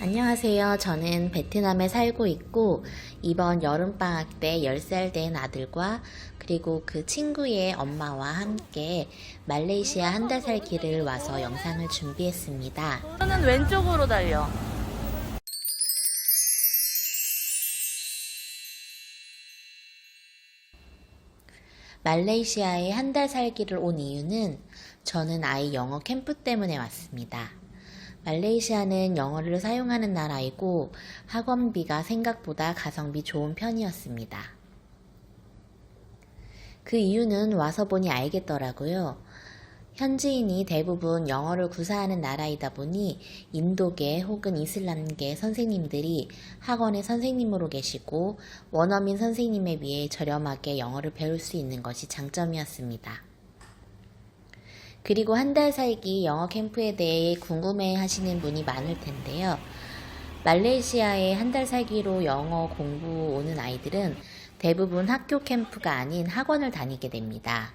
안녕하세요. 저는 베트남에 살고 있고 이번 여름방학 때 10살 된 아들과 그리고 그 친구의 엄마와 함께 말레이시아 한 달 살기를 와서 영상을 준비했습니다. 저는 왼쪽으로 달려. 말레이시아에 한 달 살기를 온 이유는 저는 아이 영어 캠프 때문에 왔습니다. 말레이시아는 영어를 사용하는 나라이고 학원비가 생각보다 가성비 좋은 편이었습니다. 그 이유는 와서 보니 알겠더라고요. 현지인이 대부분 영어를 구사하는 나라이다 보니 인도계 혹은 이슬람계 선생님들이 학원의 선생님으로 계시고 원어민 선생님에 비해 저렴하게 영어를 배울 수 있는 것이 장점이었습니다. 그리고 한 달 살기 영어 캠프에 대해 궁금해 하시는 분이 많을 텐데요. 말레이시아에 한 달 살기로 영어 공부 오는 아이들은 대부분 학교 캠프가 아닌 학원을 다니게 됩니다.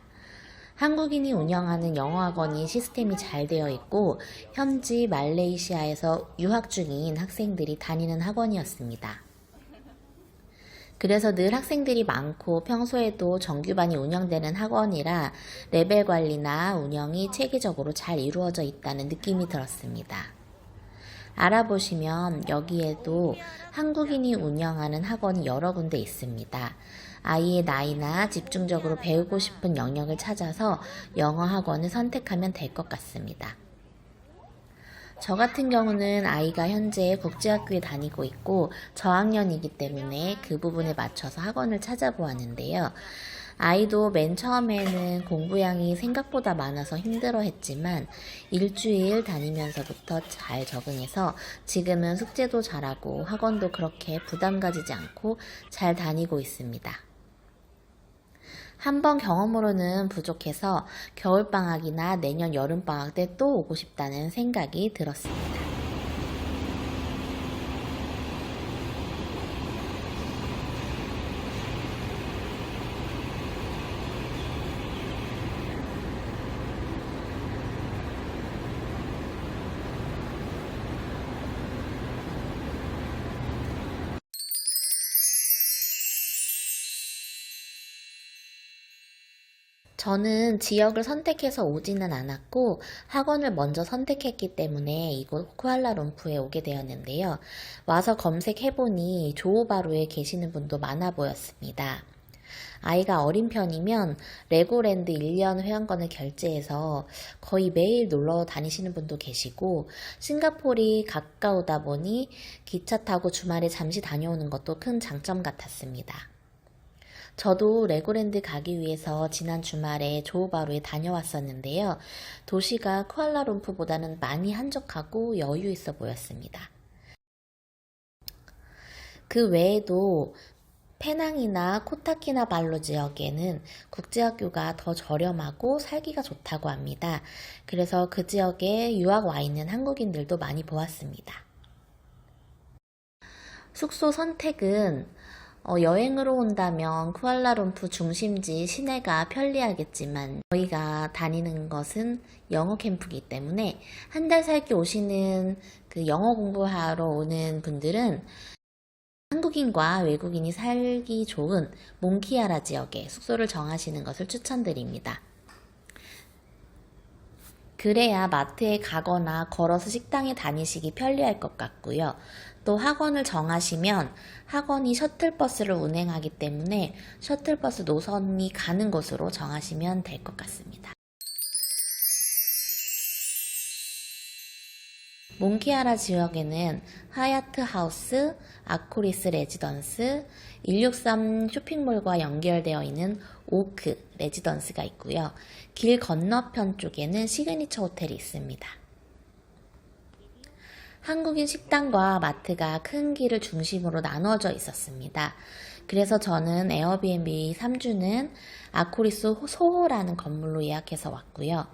한국인이 운영하는 영어학원이 시스템이 잘 되어 있고 현지 말레이시아에서 유학 중인 학생들이 다니는 학원이었습니다. 그래서 늘 학생들이 많고 평소에도 정규반이 운영되는 학원이라 레벨 관리나 운영이 체계적으로 잘 이루어져 있다는 느낌이 들었습니다. 알아보시면 여기에도 한국인이 운영하는 학원이 여러 군데 있습니다. 아이의 나이나 집중적으로 배우고 싶은 영역을 찾아서 영어 학원을 선택하면 될 것 같습니다. 저 같은 경우는 아이가 현재 국제학교에 다니고 있고 저학년이기 때문에 그 부분에 맞춰서 학원을 찾아보았는데요. 아이도 맨 처음에는 공부량이 생각보다 많아서 힘들어 했지만 일주일 다니면서부터 잘 적응해서 지금은 숙제도 잘하고 학원도 그렇게 부담 가지지 않고 잘 다니고 있습니다. 한번 경험으로는 부족해서 겨울방학이나 내년 여름방학 때 또 오고 싶다는 생각이 들었습니다. 저는 지역을 선택해서 오지는 않았고 학원을 먼저 선택했기 때문에 이곳 쿠알라룸푸에 오게 되었는데요. 와서 검색해보니 조호바루에 계시는 분도 많아 보였습니다. 아이가 어린 편이면 레고랜드 1년 회원권을 결제해서 거의 매일 놀러 다니시는 분도 계시고 싱가포르이 가까우다 보니 기차 타고 주말에 잠시 다녀오는 것도 큰 장점 같았습니다. 저도 레고랜드 가기 위해서 지난 주말에 조호바루에 다녀왔었는데요. 도시가 쿠알라룸푸보다는 많이 한적하고 여유 있어 보였습니다. 그 외에도 페낭이나 코타키나발루 지역에는 국제학교가 더 저렴하고 살기가 좋다고 합니다. 그래서 그 지역에 유학 와 있는 한국인들도 많이 보았습니다. 숙소 선택은 여행으로 온다면 쿠알라룸푸 중심지 시내가 편리하겠지만 저희가 다니는 것은 영어 캠프이기 때문에 한 달 살기 오시는 그 영어 공부하러 오는 분들은 한국인과 외국인이 살기 좋은 몽키아라 지역에 숙소를 정하시는 것을 추천드립니다. 그래야 마트에 가거나 걸어서 식당에 다니시기 편리할 것 같고요. 또 학원을 정하시면 학원이 셔틀버스를 운행하기 때문에 셔틀버스 노선이 가는 곳으로 정하시면 될 것 같습니다. 몽키아라 지역에는 하얏트 하우스, 아코리스 레지던스, 163 쇼핑몰과 연결되어 있는 오크 레지던스가 있고요. 길 건너편 쪽에는 시그니처 호텔이 있습니다. 한국인 식당과 마트가 큰 길을 중심으로 나누어져 있었습니다. 그래서 저는 에어비앤비 3주는 아코리스 소호라는 건물로 예약해서 왔고요.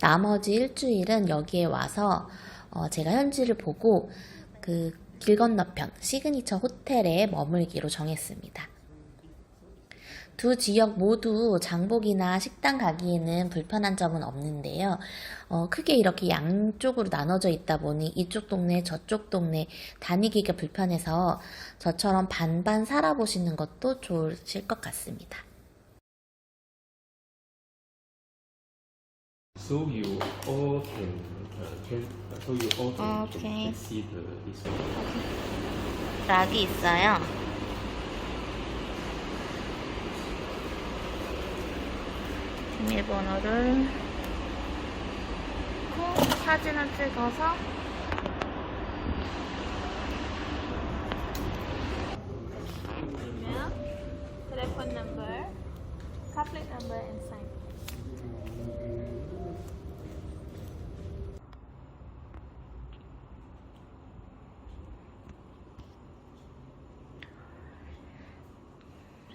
나머지 일주일은 여기에 와서 제가 현지를 보고 그 길 건너편 시그니처 호텔에 머물기로 정했습니다. 두 지역 모두 장보기나 식당 가기에는 불편한 점은 없는데요. 크게 이렇게 양쪽으로 나눠져 있다 보니 이쪽 동네, 저쪽 동네 다니기가 불편해서 저처럼 반반 살아보시는 것도 좋으실 것 같습니다. So you all so you all can Okay. see this one. 락이 있어요. 비밀번호를 넣고 사진을 찍어서 email, telephone number, car plate number, and sign.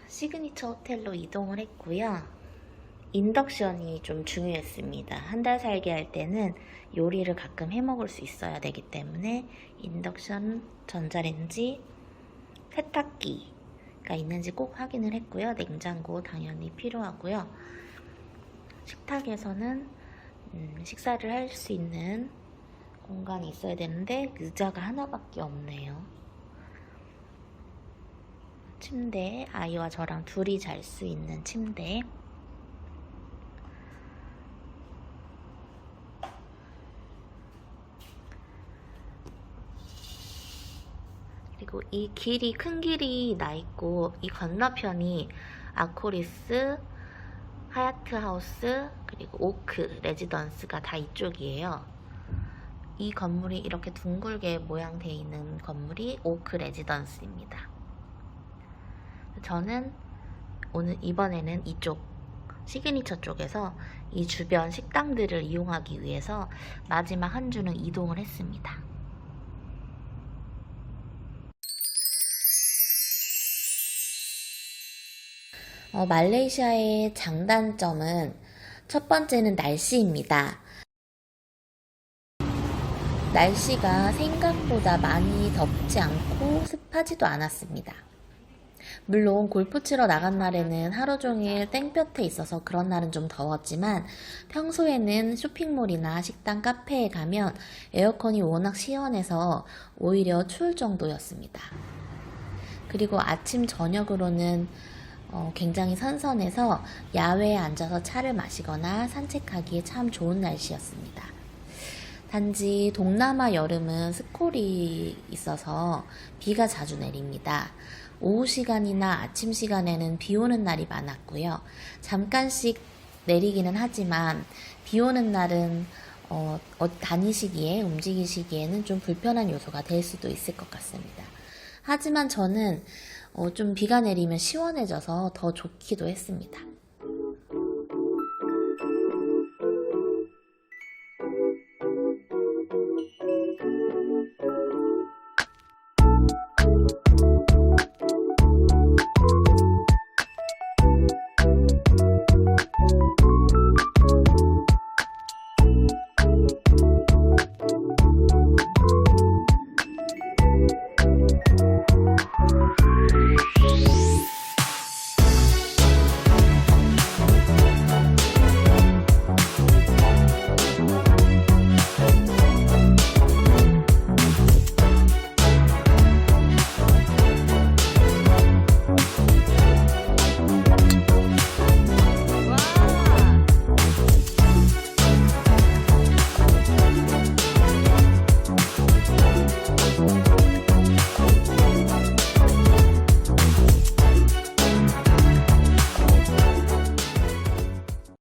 시그니처 호텔로 이동을 했고요. 인덕션이 좀 중요했습니다. 한 달 살기 할 때는 요리를 가끔 해 먹을 수 있어야 되기 때문에 인덕션, 전자레인지, 세탁기가 있는지 꼭 확인을 했고요. 냉장고 당연히 필요하고요. 식탁에서는 식사를 할 수 있는 공간이 있어야 되는데 의자가 하나밖에 없네요. 침대, 아이와 저랑 둘이 잘 수 있는 침대. 그리고 이 길이, 큰 길이 나 있고 이 건너편이 아코리스, 하얏트 하우스, 그리고 오크 레지던스가 다 이쪽이에요. 이 건물이 이렇게 둥글게 모양되어 있는 건물이 오크 레지던스입니다. 저는 이번에는 이쪽 시그니처 쪽에서 이 주변 식당들을 이용하기 위해서 마지막 한 주는 이동을 했습니다. 말레이시아의 장단점은 첫 번째는 날씨입니다. 날씨가 생각보다 많이 덥지 않고 습하지도 않았습니다. 물론 골프 치러 나간 날에는 하루 종일 땡볕에 있어서 그런 날은 좀 더웠지만 평소에는 쇼핑몰이나 식당, 카페에 가면 에어컨이 워낙 시원해서 오히려 추울 정도였습니다. 그리고 아침, 저녁으로는 굉장히 선선해서 야외에 앉아서 차를 마시거나 산책하기에 참 좋은 날씨였습니다. 단지 동남아 여름은 스콜이 있어서 비가 자주 내립니다. 오후 시간이나 아침 시간에는 비 오는 날이 많았고요. 잠깐씩 내리기는 하지만 비 오는 날은 다니시기에, 움직이시기에는 좀 불편한 요소가 될 수도 있을 것 같습니다. 하지만 저는 좀 비가 내리면 시원해져서 더 좋기도 했습니다.